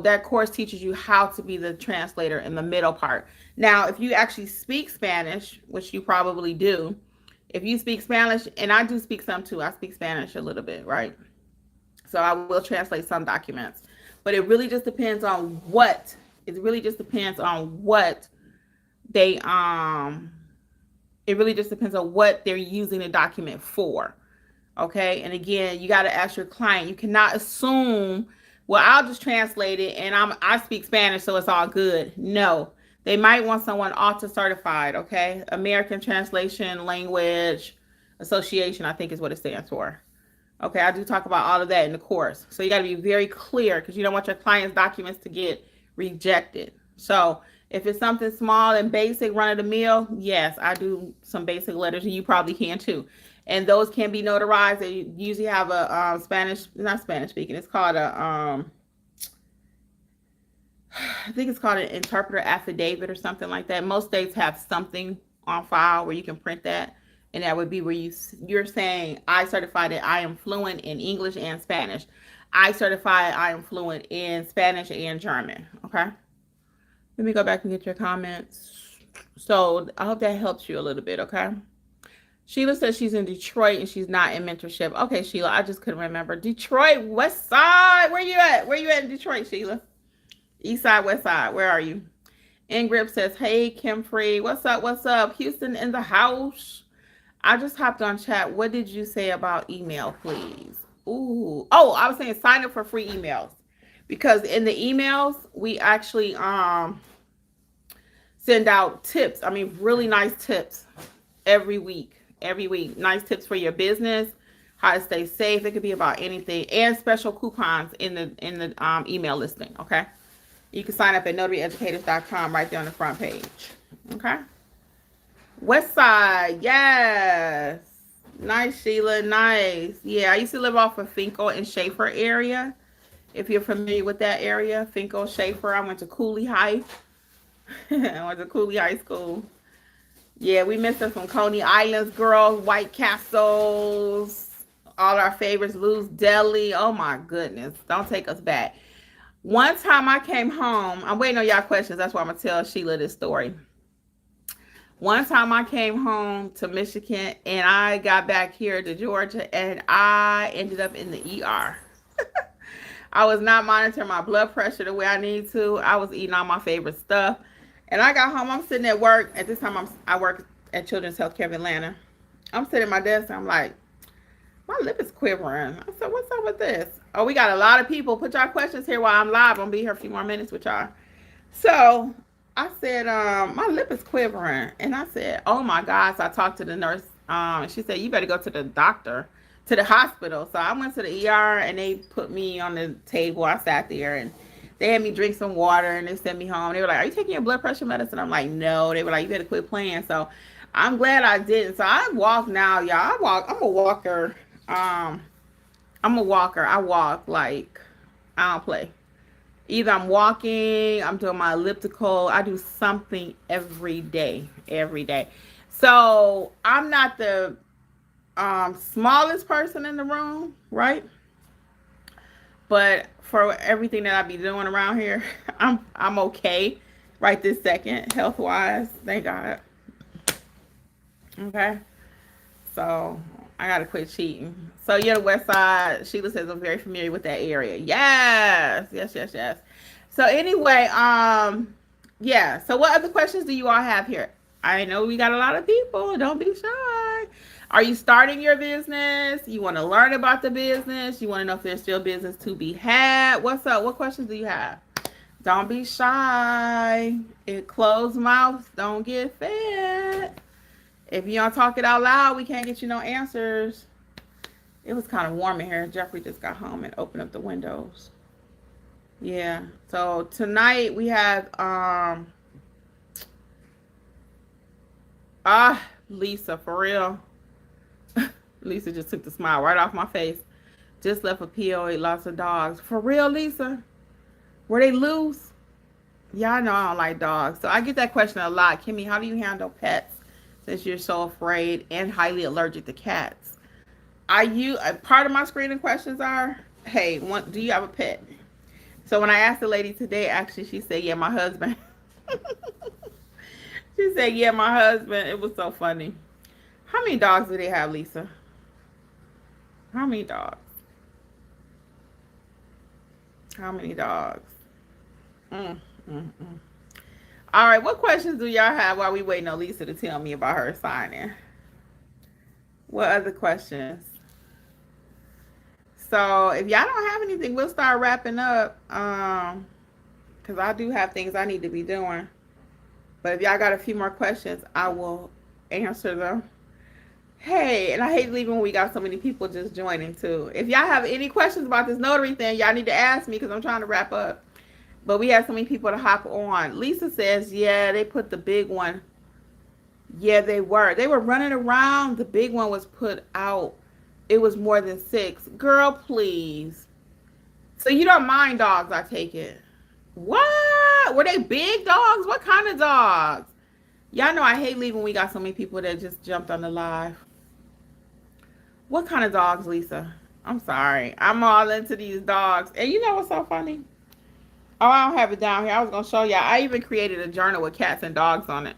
that course teaches you how to be the translator in the middle part. Now, if you actually speak Spanish, which you probably do, if you speak Spanish, and I do speak some too, I speak Spanish a little bit, right? So I will translate some documents. But it really just depends on what, it really just depends on what they, it really just depends on what they're using the document for. Okay. And again, you got to ask your client. You cannot assume, well, I'll just translate it and I speak Spanish, so it's all good. No, they might want someone auto certified. Okay. American Translation Language Association, I think is what it stands for. Okay. I do talk about all of that in the course. So you got to be very clear because you don't want your client's documents to get rejected. So if it's something small and basic, run of the mill, yes, I do some basic letters, and you probably can too. And those can be notarized. They usually have a Spanish, not Spanish speaking. It's called a, I think it's called an interpreter affidavit or something like that. Most states have something on file where you can print that, and that would be where you're saying, I certify that I am fluent in English and Spanish. I certify I am fluent in Spanish and German. Okay. Let me go back and get your comments. So I hope that helps you a little bit. Okay. Sheila says she's in Detroit and she's not in mentorship. Okay, Sheila, I just couldn't remember. Detroit, West Side. Where you at? Where you at in Detroit, Sheila? East Side, West Side. Where are you? Ingrid says, hey, Kim Free. What's up? What's up? Houston in the house. I just hopped on chat. What did you say about email, please? Ooh. Oh, I was saying sign up for free emails. Because in the emails, we actually send out tips. I mean, really nice tips every week. Every week. Nice tips for your business, how to stay safe. It could be about anything. And special coupons in the email listing. Okay. You can sign up at notaryeducators.com right there on the front page. Okay. West Side. Yes. Nice, Sheila. Nice. Yeah, I used to live off of Finkel and Schaefer area. If you're familiar with that area, Finkel, Schaefer. I went to Cooley High. I went to Cooley High School. Yeah, we missed us from Coney Islands, girls, White Castles, all our favorites, Lou's Deli. Oh my goodness. Don't take us back. One time I came home, I'm waiting on y'all questions. That's why I'm going to tell Sheila this story. One time I came home to Michigan and I got back here to Georgia and I ended up in the ER. I was not monitoring my blood pressure the way I need to. I was eating all my favorite stuff. And I got home. I'm sitting at work. At this time, I work at Children's Healthcare of Atlanta. I'm sitting at my desk. And I'm like, my lip is quivering. I said, what's up with this? Oh, we got a lot of people. Put y'all questions here while I'm live. I'm going to be here a few more minutes with y'all. So I said, my lip is quivering. And I said, oh, my God. So I talked to the nurse. She said, you better go to the doctor, to the hospital. So I went to the ER and they put me on the table. I sat there and they had me drink some water and they sent me home. They were like, are you taking your blood pressure medicine? I'm like, no. They were like, you better quit playing. So I'm glad I didn't. So I walk now, y'all. I'm a walker. I'm a walker. I walk like, I don't play. Either I'm walking, I'm doing my elliptical. I do something every day. So I'm not the smallest person in the room, right? But for everything that I be doing around here, I'm okay right this second, health wise. Thank God. Okay. So I gotta quit cheating. So yeah, the West Side. Sheila says I'm very familiar with that area. Yes. So anyway, yeah. So what other questions do you all have here? I know we got a lot of people. Don't be shy. Are you starting your business? You want to learn about the business? You want to know if there's still business to be had? What's up? What questions do you have? Don't be shy. Closed mouths don't get fed. If you don't talk it out loud, we can't get you no answers. It was kind of warm in here. Jeffrey just got home and opened up the windows. Yeah. So tonight we have Lisa, for real. Lisa just took the smile right off my face. Just left a POA, lots of dogs. For real, Lisa? Were they loose? Y'all know I don't like dogs. So I get that question a lot. Kimmy, how do you handle pets since you're so afraid and highly allergic to cats? Part of my screening questions are, hey, do you have a pet? So when I asked the lady today, actually, she said, yeah, my husband. She said, yeah, my husband. It was so funny. How many dogs do they have, Lisa? How many dogs? How many dogs? Mm, mm, mm. All right, what questions do y'all have while we waiting on Lisa to tell me about her signing? What other questions? So if y'all don't have anything, we'll start wrapping up. Because I do have things I need to be doing. But if y'all got a few more questions, I will answer them. Hey, and I hate leaving when we got so many people just joining too. If y'all have any questions about this notary thing, y'all need to ask me because I'm trying to wrap up. But we have so many people to hop on. Lisa says, yeah, they put the big one. Yeah, they were. They were running around. The big one was put out. It was more than 6. Girl, please. So you don't mind dogs, I take it. What? Were they big dogs? What kind of dogs? Y'all know I hate leaving when we got so many people that just jumped on the live. What kind of dogs, Lisa? I'm sorry. I'm all into these dogs. And you know what's so funny? Oh, I don't have it down here. I was going to show y'all. I even created a journal with cats and dogs on it.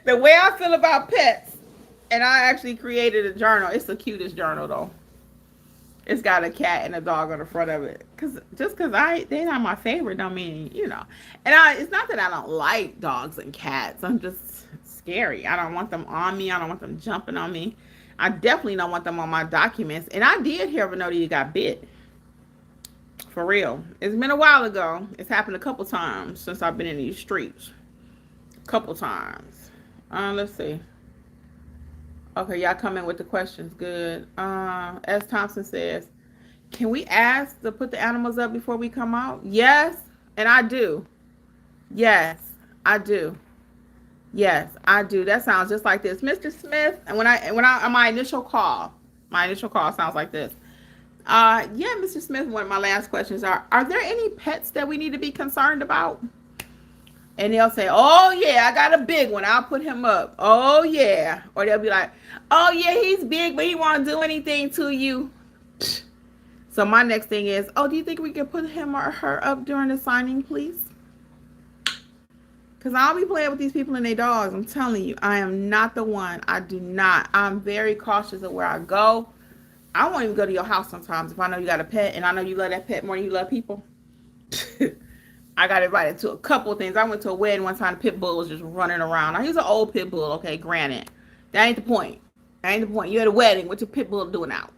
The way I feel about pets. And I actually created a journal. It's the cutest journal, though. It's got a cat and a dog on the front of it. Just because they're not my favorite don't mean, you know. And it's not that I don't like dogs and cats. I'm just scary. I don't want them on me. I don't want them jumping on me. I definitely don't want them on my documents. And I did hear of a notary that got bit. For real. It's been a while ago. It's happened a couple times since I've been in these streets. A couple times. Let's see. Okay, y'all come in with the questions. Good. S. Thompson says, can we ask to put the animals up before we come out? Yes, and I do. Yes, I do. Yes, I do. That sounds just like this. Mr. Smith, and when I on my initial call sounds like this. Yeah, Mr. Smith, one of my last questions are there any pets that we need to be concerned about? And they'll say, oh, yeah, I got a big one. I'll put him up. Oh, yeah. Or they'll be like, oh, yeah, he's big, but he won't do anything to you. So my next thing is, oh, do you think we can put him or her up during the signing, please? Because I'll be playing with these people and their dogs. I'm telling you, I am not the one. I do not. I'm very cautious of where I go. I won't even go to your house sometimes if I know you got a pet and I know you love that pet more than you love people. I got invited to a couple of things. I went to a wedding one time. The pit bull was just running around. Now, he's an old pit bull, okay, granted. That ain't the point. That ain't the point. You're at a wedding. What's your pit bull doing out?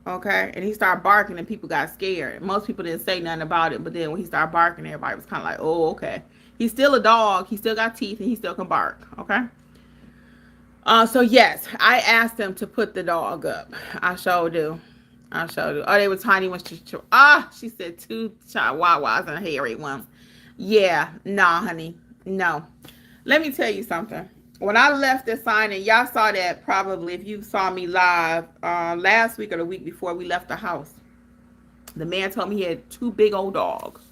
Okay? And he started barking and people got scared. Most people didn't say nothing about it, but then when he started barking, everybody was kind of like, oh, okay. He's still a dog. He still got teeth and he still can bark, okay? So, yes, I asked them to put the dog up. I sure do. Oh, they were tiny ones. She said 2 chihuahuas and a hairy one. Yeah, nah, honey. No. Let me tell you something. When I left the signing, y'all saw that probably if you saw me live last week or the week before we left the house. The man told me he had 2 big old dogs.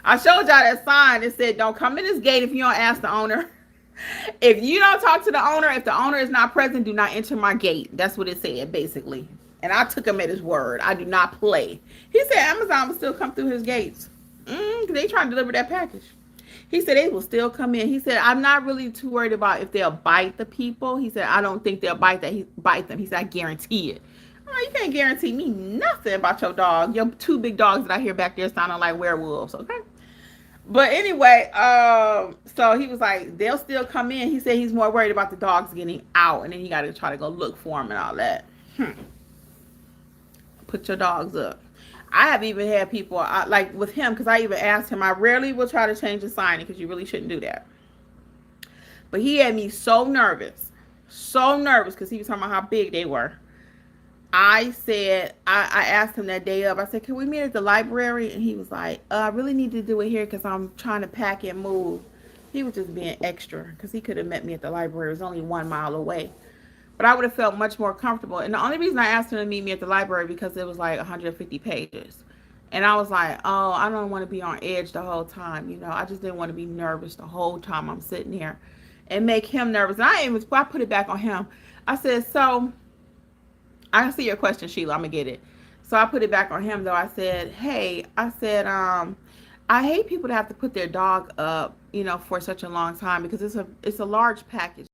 I showed y'all that sign that said, don't come in this gate if you don't ask the owner. If you don't talk to the owner, if the owner is not present, do not enter my gate. That's what it said, basically. And I took him at his word. I do not play. He said Amazon will still come through his gates. They trying to deliver that package. He said they will still come in. He said, I'm not really too worried about if they'll bite the people. He said, I don't think they'll bite them. He said, I guarantee it. Oh, you can't guarantee me nothing about your dog. Your 2 big dogs that I hear back there sounding like werewolves, okay? But anyway, so he was like, they'll still come in. He said he's more worried about the dogs getting out. And then you got to try to go look for them and all that. Put your dogs up. I have even had people, like with him, because I even asked him, I rarely will try to change the signing because you really shouldn't do that. But he had me so nervous because he was talking about how big they were. I said, I asked him that day up, I said, can we meet at the library? And he was like, I really need to do it here because I'm trying to pack and move. He was just being extra because he could have met me at the library. It was only 1 mile away. But I would have felt much more comfortable. And the only reason I asked him to meet me at the library because it was like 150 pages. And I was like, oh, I don't want to be on edge the whole time. You know, I just didn't want to be nervous the whole time I'm sitting here and make him nervous. And I put it back on him. I said, so I see your question, Sheila. I'm going to get it. So I put it back on him though. I said, hey, I said, I hate people to have to put their dog up, for such a long time because it's a large package.